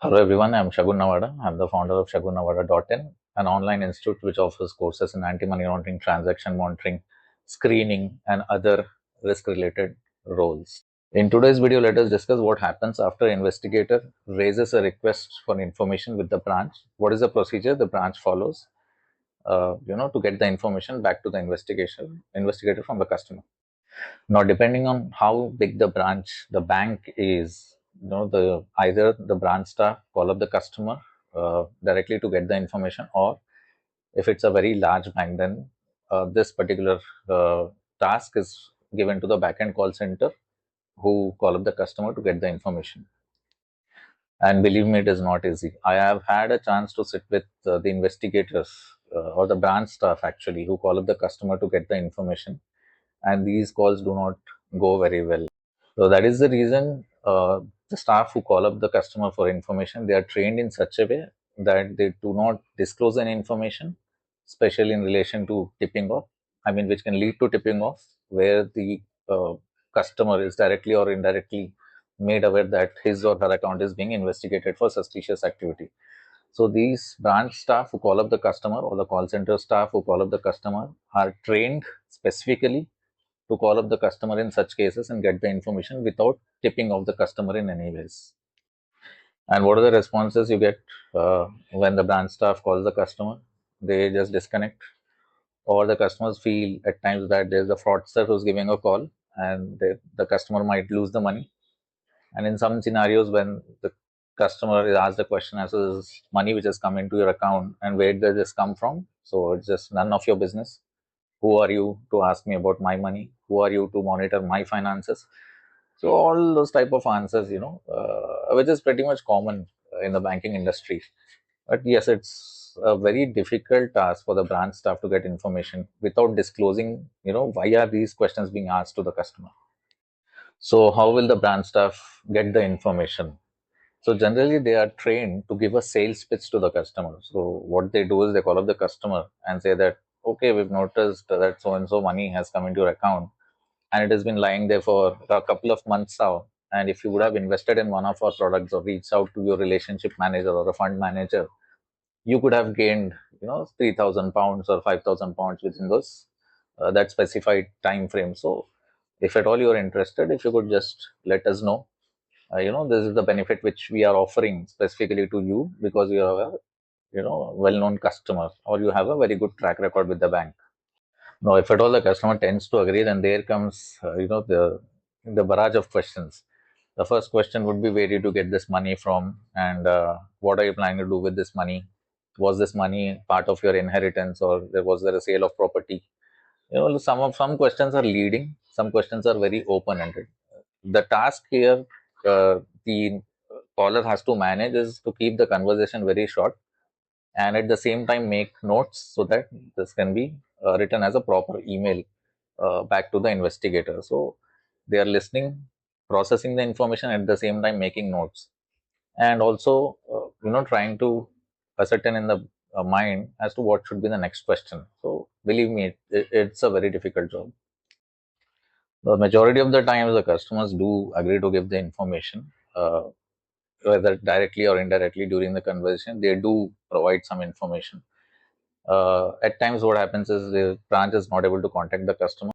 Hello everyone, I'm Shagun Nawada. I'm the founder of shagunnawada.in, an online institute which offers courses in anti-money laundering, transaction monitoring, screening, and other risk-related roles. In today's video, let us discuss what happens after investigator raises a request for information with the branch. What is the procedure the branch follows, to get the information back to the investigator from the customer. Now, depending on how big the bank is, the either the branch staff call up the customer directly to get the information, or if it's a very large bank, then this particular task is given to the backend call center who call up the customer to get the information. And believe me, it is not easy. I have had a chance to sit with the investigators or the branch staff actually who call up the customer to get the information, and these calls do not go very well. So that is the reason the staff who call up the customer for information, they are trained in such a way that they do not disclose any information, especially in relation to tipping off. I mean, which can lead to tipping off, where the customer is directly or indirectly made aware that his or her account is being investigated for suspicious activity. So these branch staff who call up the customer, or the call center staff who call up the customer, are trained specifically to call up the customer in such cases and get the information without tipping off the customer in any ways. And what are the responses you get when the branch staff calls the customer? They just disconnect, or the customers feel at times that there's a fraudster who's giving a call, and the customer might lose the money. And in some scenarios, when the customer is asked a question as to this money which has come into your account and where does this come from, so it's just none of your business. Who are you to ask me about my money? Who are you to monitor my finances? So all those type of answers, which is pretty much common in the banking industry. But yes, it's a very difficult task for the branch staff to get information without disclosing, why are these questions being asked to the customer. So how will the branch staff get the information? So generally they are trained to give a sales pitch to the customer. So what they do is they call up the customer and say that, okay, we've noticed that so and so money has come into your account and it has been lying there for a couple of months now. And if you would have invested in one of our products or reached out to your relationship manager or a fund manager, you could have gained, 3,000 pounds or 5,000 pounds within those that specified time frame. So if at all you're interested, if you could just let us know, this is the benefit which we are offering specifically to you because you are a well-known customer, or you have a very good track record with the bank. Now if at all the customer tends to agree, then there comes the barrage of questions. The first question would be, where did you get this money from, and what are you planning to do with this money? Was this money part of your inheritance, or was there a sale of property? Some questions are leading, some questions are very open-ended. The task here the caller has to manage is to keep the conversation very short, and at the same time make notes so that this can be written as a proper email back to the investigator. So they are listening, processing the information, at the same time making notes, and also trying to ascertain in the mind as to what should be the next question. So believe me, it's a very difficult job. The majority of the times the customers do agree to give the information, whether directly or indirectly during the conversation. They do provide some information. At times what happens is the branch is not able to contact the customer.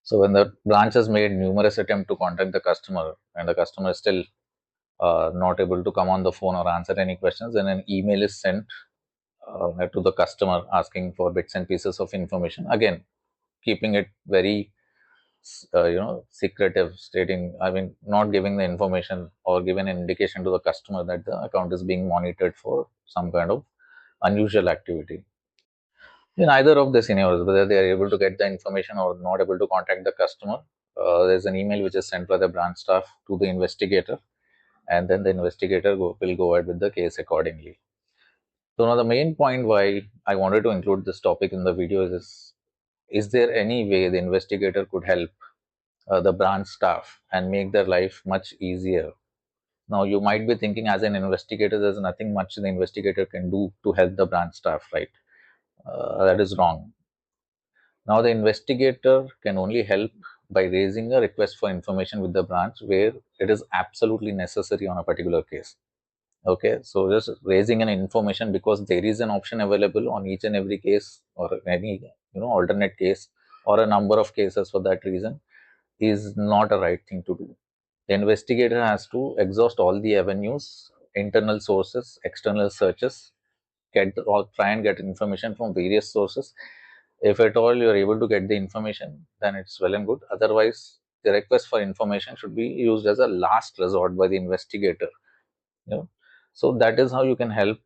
So when the branch has made numerous attempts to contact the customer and the customer is still not able to come on the phone or answer any questions, then an email is sent to the customer asking for bits and pieces of information, again keeping it very secretive, stating, I mean, not giving the information or giving an indication to the customer that the account is being monitored for some kind of unusual activity. In either of the scenarios, whether they are able to get the information or not able to contact the customer, there's an email which is sent by the branch staff to the investigator, and then the investigator will go ahead with the case accordingly. So now the main point why I wanted to include this topic in the video is there any way the investigator could help the branch staff and make their life much easier? Now you might be thinking, as an investigator, there's nothing much the investigator can do to help the branch staff, right? That is wrong. Now the investigator can only help by raising a request for information with the branch where it is absolutely necessary on a particular case. Okay, so just raising an information because there is an option available on each and every case, or any alternate case, or a number of cases for that reason, is not a right thing to do. The investigator has to exhaust all the avenues, internal sources, external searches, get or try and get information from various sources. If at all you are able to get the information, then it's well and good. Otherwise, the request for information should be used as a last resort by the investigator. You know, so that is how you can help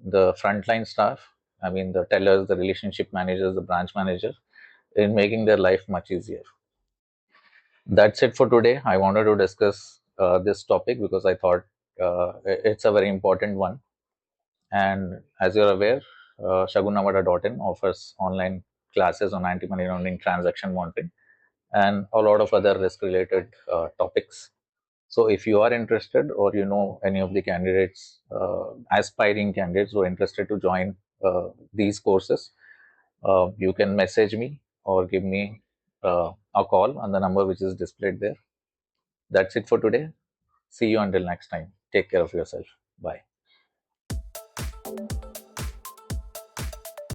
the frontline staff. I mean, the tellers, the relationship managers, the branch managers, in making their life much easier. That's it for today. I wanted to discuss this topic because I thought it's a very important one. And as you're aware, shagunnavada.in offers online classes on anti-money laundering, transaction monitoring, and a lot of other risk-related topics. So if you are interested, or any of the candidates, aspiring candidates who are interested to join these courses, you can message me or give me a call on the number which is displayed there. That's it for today. See you until next time. Take care of yourself. Bye.